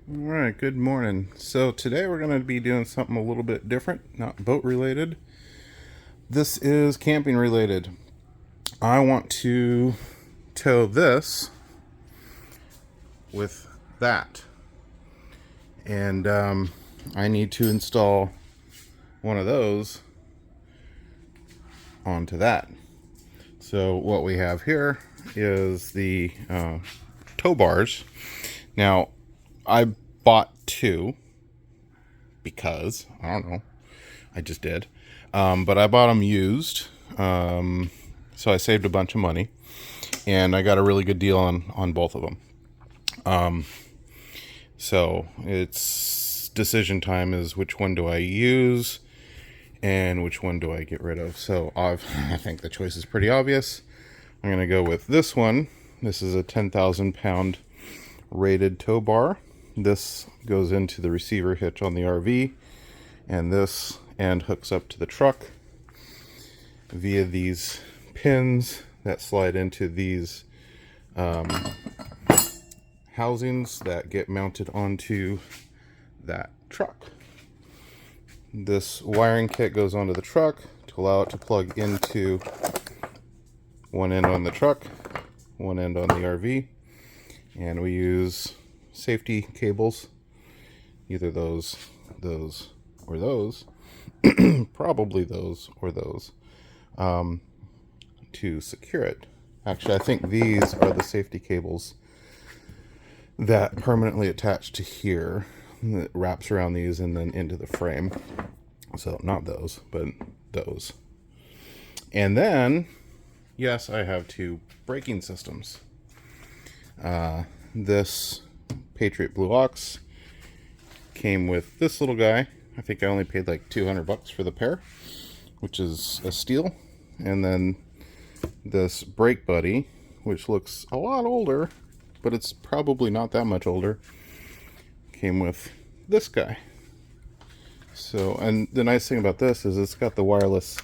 All right, good morning. So today we're going to be doing something a little bit different, not boat related. This is camping related. I want to tow this with that, and I need to install one of those onto that. So what we have here is the tow bars. Now, I bought two because I don't know. I just did. But I bought them used. So I saved a bunch of money. And I got a really good deal on both of them. So it's decision time is which one do I use and which one do I get rid of. So I think the choice is pretty obvious. I'm going to go with this one. This is a 10,000 pound rated tow bar. This goes into the receiver hitch on the RV, and this end hooks up to the truck via these pins that slide into these housings that get mounted onto that truck. This wiring kit goes onto the truck to allow it to plug into one end on the truck, one end on the RV, and we use safety cables, either those, or those, probably those or those, to secure it. Actually, I think these are the safety cables that permanently attach to here, that wraps around these and then into the frame. So not those, but those. And then, yes, I have two braking systems. This Patriot Blue Ox came with this little guy. I think I only paid like $200 for the pair, which is a steal. And then this Brake Buddy, which looks a lot older, but it's probably not that much older, came with this guy. So, and the nice thing about this is it's got the wireless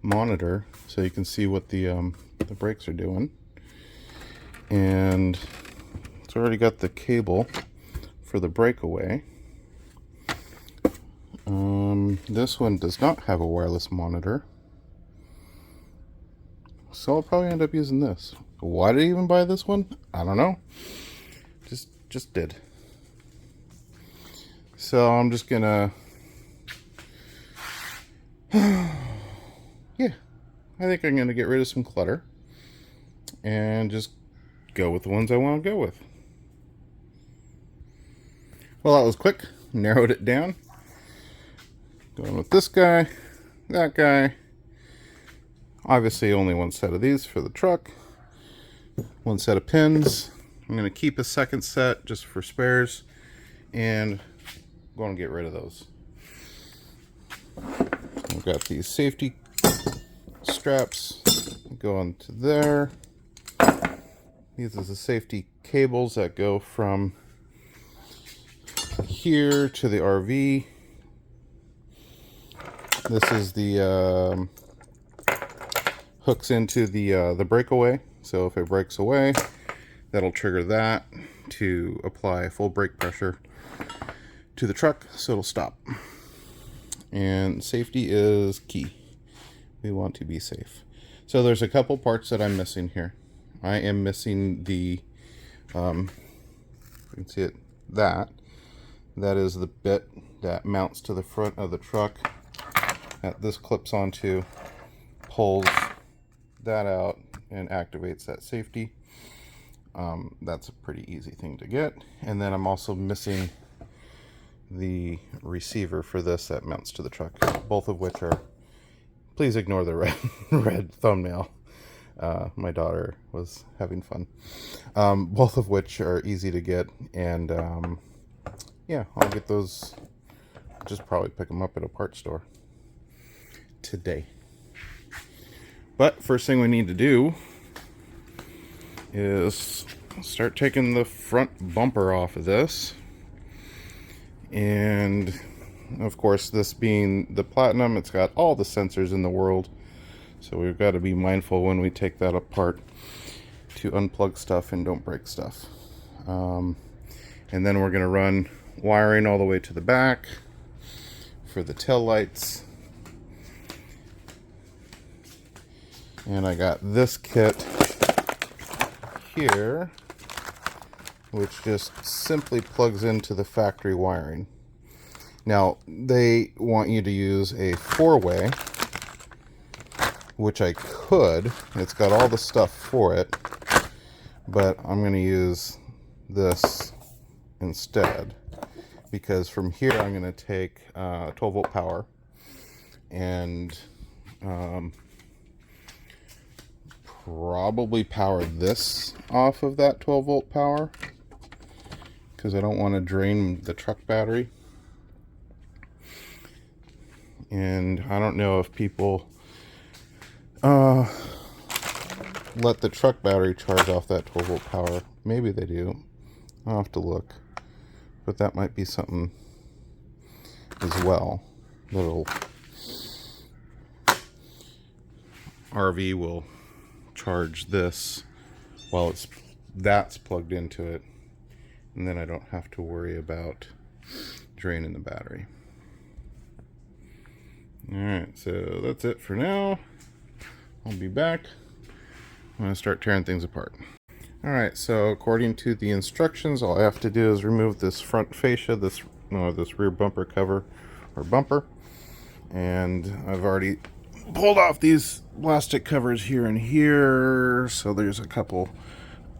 monitor, so you can see what the brakes are doing. And it's already got the cable for the Breakaway. This one does not have a wireless monitor, so I'll probably end up using this. Why did I even buy this one? I don't know. Just did. So I'm just gonna yeah, I think I'm gonna get rid of some clutter and just go with the ones I want to go with. Well, that was quick. Narrowed it down. Going with this guy, that guy. Obviously only one set of these for the truck. One set of pins. I'm going to keep a second set just for spares, and I'm going to get rid of those. I've got these safety straps go onto there. These are the safety cables that go from here to the RV. This is the hooks into the breakaway, so if it breaks away, that'll trigger that to apply full brake pressure to the truck so it'll stop. And safety is key. We want to be safe. So there's a couple parts that I'm missing here. I am missing the you can see it, that is the bit that mounts to the front of the truck that this clips onto, pulls that out and activates that safety. That's a pretty easy thing to get. And then I'm also missing the receiver for this that mounts to the truck, both of which are, please ignore the red thumbnail. My daughter was having fun. Both of which are easy to get, and yeah, I'll get those, just probably pick them up at a parts store today. But first thing we need to do is start taking the front bumper off of this. And of course, this being the Platinum, it's got all the sensors in the world, so we've got to be mindful when we take that apart to unplug stuff and don't break stuff. And then we're going to run wiring all the way to the back for the tail lights. And I got this kit here, which just simply plugs into the factory wiring. Now, they want you to use a 4-way, which I could. It's got all the stuff for it, but I'm going to use this instead, because from here I'm going to take 12 volt power and probably power this off of that 12 volt power, because I don't want to drain the truck battery. And I don't know if people let the truck battery charge off that 12 volt power. Maybe they do. I'll have to look. But that might be something as well. Little RV will charge this while that's plugged into it, and then I don't have to worry about draining the battery. Alright, so that's it for now. I'll be back. I'm going to start tearing things apart. Alright, so according to the instructions, all I have to do is remove this front fascia, this rear bumper cover or bumper, and I've already pulled off these plastic covers here and here. So there's a couple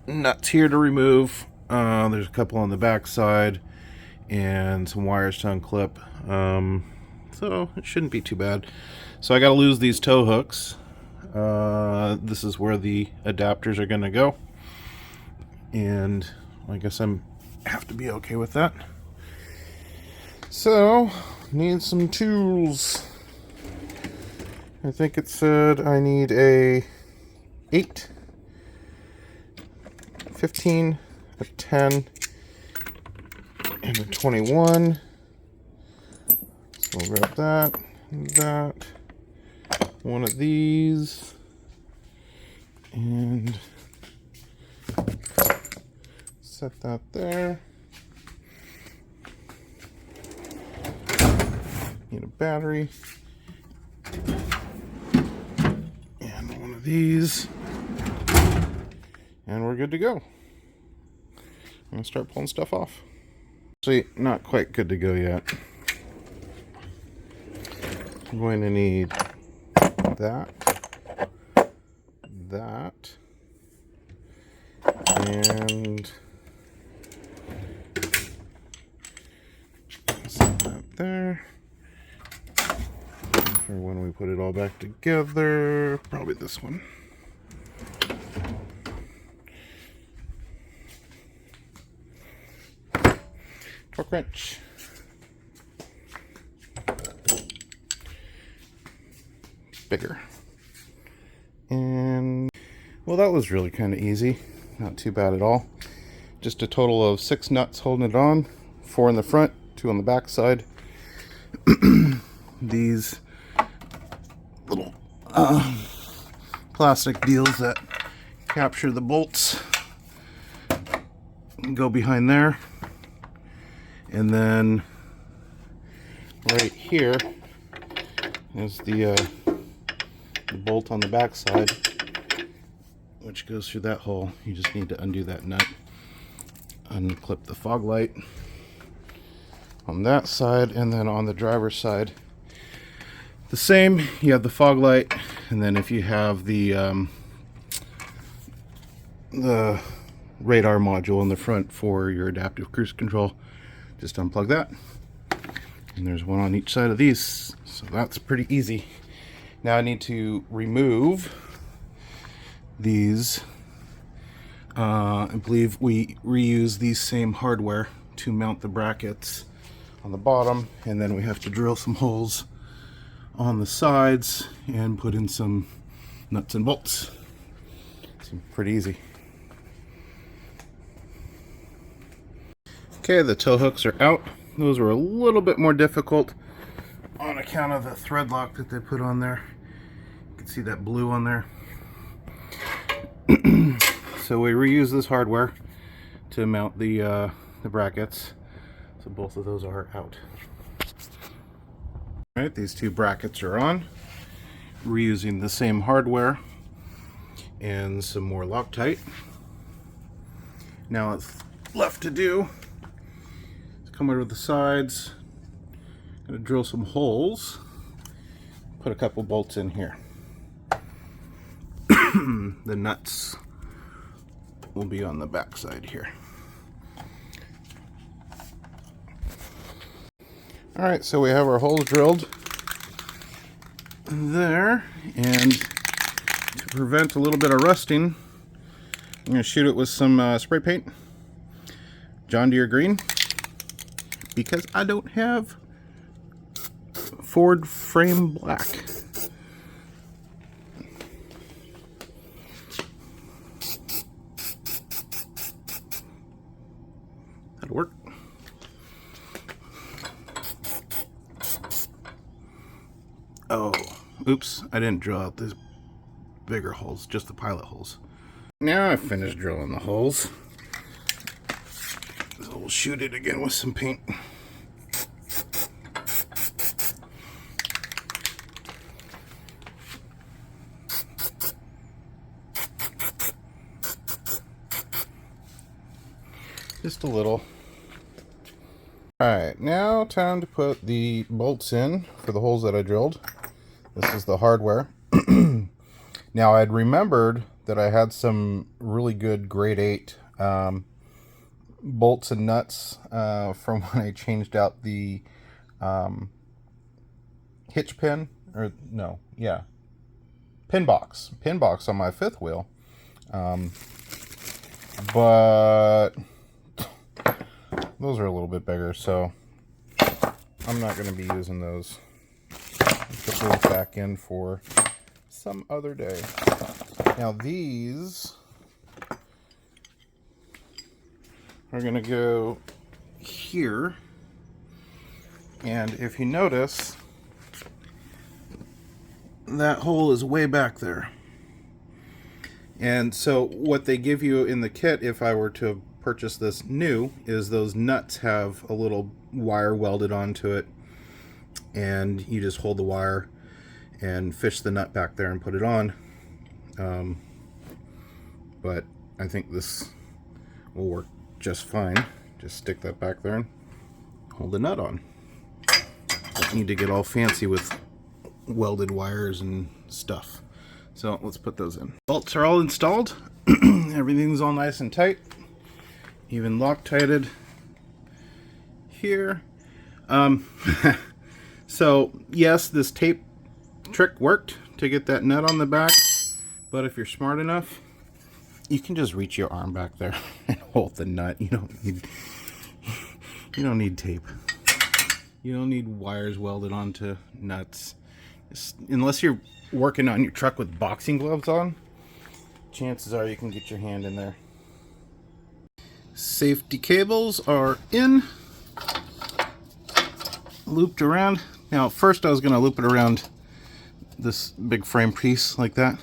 nuts here to remove. There's a couple on the back side and some wires to unclip. So it shouldn't be too bad. So I got to lose these tow hooks. This is where the adapters are going to go, and I guess I have to be okay with that. So need some tools. I think it said I need a 8, 15, a 10, and a 21. So we'll grab that, one of these, and set that there. Need a battery. One of these, and we're good to go. I'm gonna start pulling stuff off. Actually, not quite good to go yet. I'm going to need that, and set that there. For when we put it all back together, probably this one. Torque wrench. Bigger. And well, that was really kind of easy. Not too bad at all. Just a total of 6 nuts holding it on, 4 in the front, 2 on the back side. These little plastic deals that capture the bolts go behind there, and then right here is the bolt on the back side, which goes through that hole. You just need to undo that nut, unclip the fog light on that side, and then on the driver's side the same. You have the fog light, and then if you have the radar module in the front for your adaptive cruise control, just unplug that, and there's one on each side of these, so that's pretty easy. Now I need to remove these. I believe we reuse these same hardware to mount the brackets on the bottom, and then we have to drill some holes on the sides and put in some nuts and bolts. Seems pretty easy. Okay, the tow hooks are out. Those were a little bit more difficult on account of the thread lock that they put on there. You can see that blue on there. So we reuse this hardware to mount the the brackets. So both of those are out. All right, these two brackets are on. Reusing the same hardware and some more Loctite. Now what's left to do is come over to the sides. Gonna drill some holes. Put a couple bolts in here. The nuts will be on the back side here. Alright, so we have our holes drilled there, and to prevent a little bit of rusting, I'm going to shoot it with some spray paint, John Deere green, because I don't have Ford frame black. That'll work. Oh, oops, I didn't drill out these bigger holes, just the pilot holes. Now I've finished drilling the holes. So we'll shoot it again with some paint. Just a little. Alright, now time to put the bolts in for the holes that I drilled. This is the hardware. Now I'd remembered that I had some really good grade 8 bolts and nuts from when I changed out the hitch pin, or no, yeah, pin box on my fifth wheel. But those are a little bit bigger, so I'm not going to be using those. Put those back in for some other day. Now these are going to go here, and if you notice, that hole is way back there. And so what they give you in the kit, if I were to purchase this new, is those nuts have a little wire welded onto it, and you just hold the wire and fish the nut back there and put it on. But I think this will work just fine. Just stick that back there and hold the nut on. Don't need to get all fancy with welded wires and stuff. So let's put those in. Bolts are all installed. Everything's all nice and tight. Even Loctited here. So yes, this tape trick worked to get that nut on the back, but if you're smart enough, you can just reach your arm back there and hold the nut. You don't need tape. You don't need wires welded onto nuts. Unless you're working on your truck with boxing gloves on, chances are you can get your hand in there. Safety cables are in, looped around. Now at first I was going to loop it around this big frame piece like that,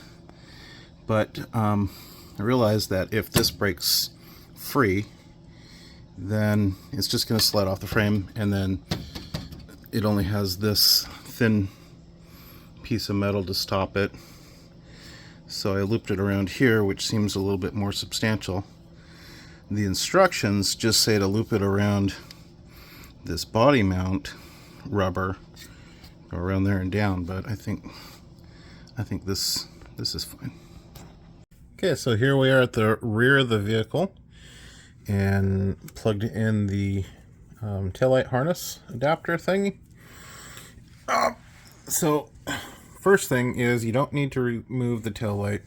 but I realized that if this breaks free, then it's just going to slide off the frame, and then it only has this thin piece of metal to stop it. So I looped it around here, which seems a little bit more substantial. The instructions just say to loop it around this body mount rubber, go around there and down, but I think this is fine. Okay, so here we are at the rear of the vehicle, and plugged in the taillight harness adapter thingy. So first thing is, you don't need to remove the taillight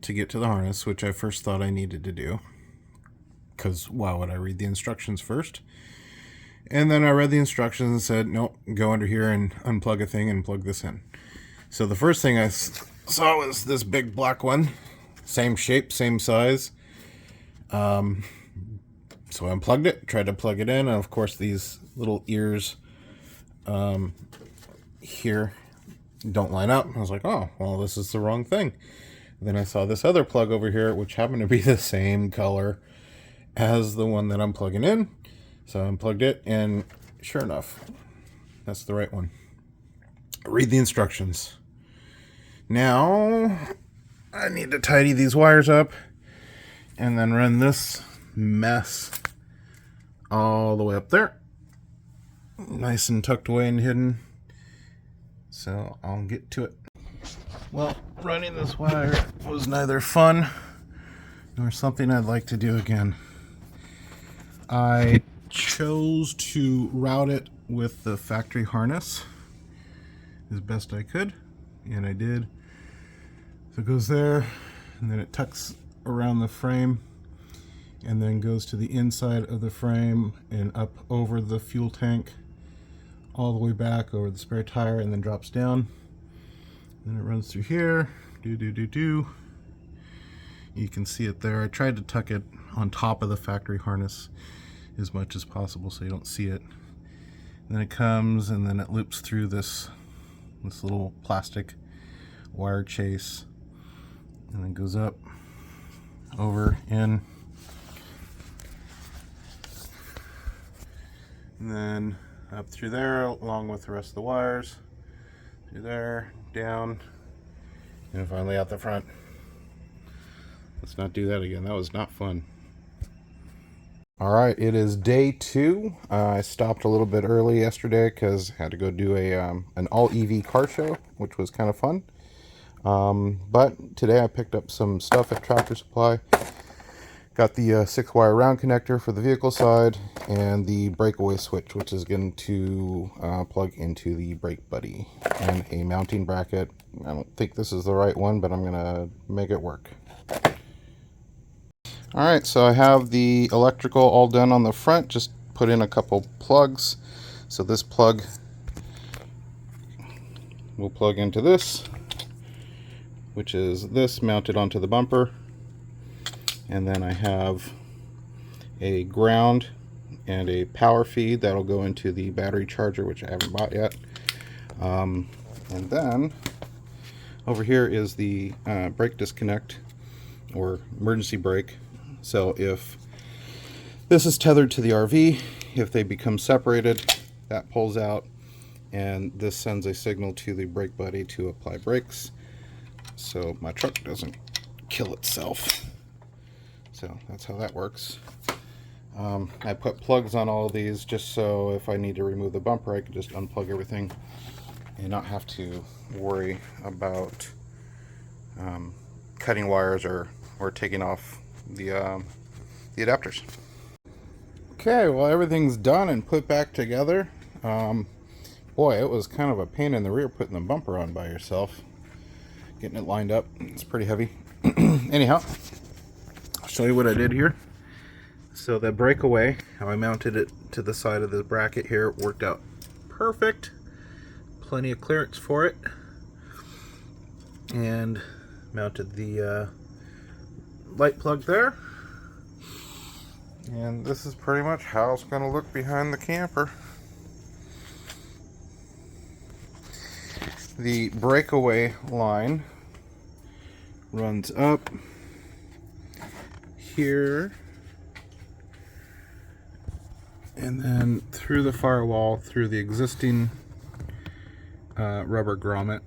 to get to the harness, which I first thought I needed to do, because why would I read the instructions first? And then I read the instructions and said, nope, go under here and unplug a thing and plug this in. So the first thing I saw was this big black one, same shape, same size. So I unplugged it, tried to plug it in, and of course these little ears here don't line up. I was like, oh, well, this is the wrong thing. Then I saw this other plug over here, which happened to be the same color as the one that I'm plugging in. So I unplugged it, and sure enough, that's the right one. Read the instructions. Now, I need to tidy these wires up and then run this mess all the way up there. Nice and tucked away and hidden. So I'll get to it. Well, running this wire was neither fun nor something I'd like to do again. I chose to route it with the factory harness as best I could, and I did. So it goes there, and then it tucks around the frame, and then goes to the inside of the frame and up over the fuel tank, all the way back over the spare tire, and then drops down. Then it runs through here. You can see it there. I tried to tuck it on top of the factory harness as much as possible so you don't see it. And then it comes, and then it loops through this little plastic wire chase, and then goes up, over, in, and then up through there along with the rest of the wires, through there, down, and finally out the front. Let's not do that again. That was not fun. Alright, it is day 2. I stopped a little bit early yesterday because I had to go do an all-EV car show, which was kind of fun. But today I picked up some stuff at Tractor Supply. Got the 6-wire round connector for the vehicle side and the breakaway switch, which is going to plug into the brake buddy, and a mounting bracket. I don't think this is the right one, but I'm going to make it work. Alright, so I have the electrical all done on the front, just put in a couple plugs. So this plug will plug into this, which is this mounted onto the bumper. And then I have a ground and a power feed that'll go into the battery charger, which I haven't bought yet. And then over here is the brake disconnect, or emergency brake. So if this is tethered to the RV, if they become separated, that pulls out, and this sends a signal to the brake buddy to apply brakes, so my truck doesn't kill itself. So that's how that works. I put plugs on all of these just so if I need to remove the bumper, I can just unplug everything and not have to worry about cutting wires or taking off the adapters. Okay, well, everything's done and put back together. Boy, it was kind of a pain in the rear putting the bumper on by yourself. Getting it lined up, it's pretty heavy. Anyhow, I'll show you what I did here. So the Breakaway, how I mounted it to the side of the bracket here, worked out perfect. Plenty of clearance for it. And mounted the light plug there, and this is pretty much how it's going to look behind the camper. The Breakaway line runs up here and then through the firewall, through the existing rubber grommet.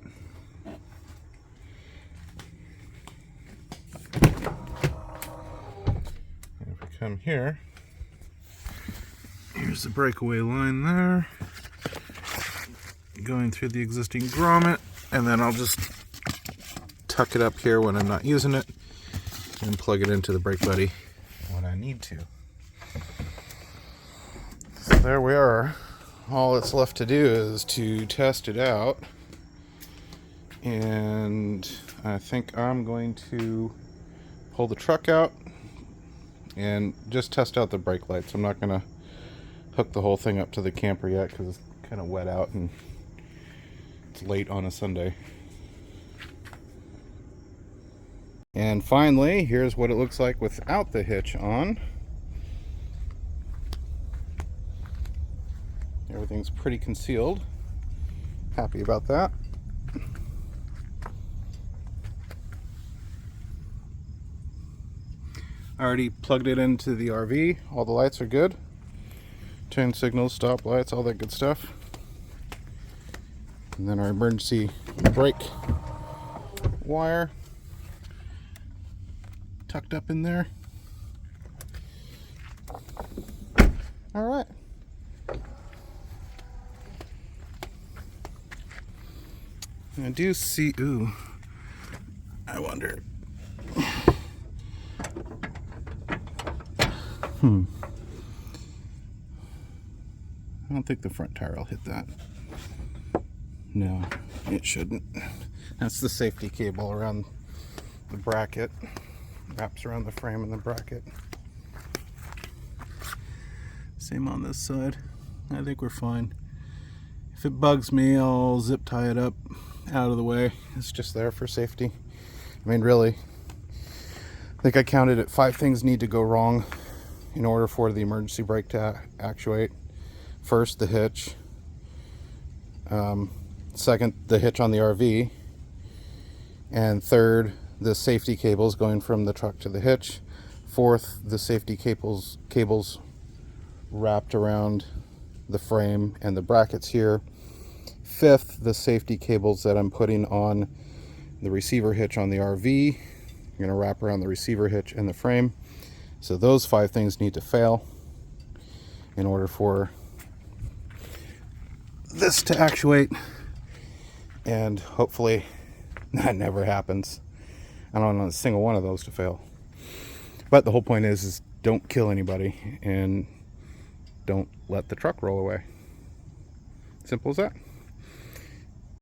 Come here, here's the Breakaway line there, going through the existing grommet, and then I'll just tuck it up here when I'm not using it and plug it into the brake buddy when I need to. So there we are. All that's left to do is to test it out, and I think I'm going to pull the truck out and just test out the brake lights. I'm not going to hook the whole thing up to the camper yet because it's kind of wet out and it's late on a Sunday. And finally, here's what it looks like without the hitch on. Everything's pretty concealed. Happy about that. I already plugged it into the RV. All the lights are good. Turn signals, stop lights, all that good stuff. And then our emergency brake wire tucked up in there. All right. And I do see, ooh, I wonder. I don't think the front tire will hit that. No, it shouldn't. That's the safety cable around the bracket. Wraps around the frame and the bracket. Same on this side. I think we're fine. If it bugs me, I'll zip tie it up out of the way. It's just there for safety. I mean, really, I think I counted it 5 things need to go wrong in order for the emergency brake to actuate. First, the hitch. Second, the hitch on the RV. And third, the safety cables going from the truck to the hitch. Fourth, the safety cables wrapped around the frame and the brackets here. Fifth, the safety cables that I'm putting on the receiver hitch on the RV. I'm going to wrap around the receiver hitch and the frame. So those 5 things need to fail in order for this to actuate, and hopefully that never happens. I don't want a single one of those to fail. But the whole point is don't kill anybody and don't let the truck roll away. Simple as that.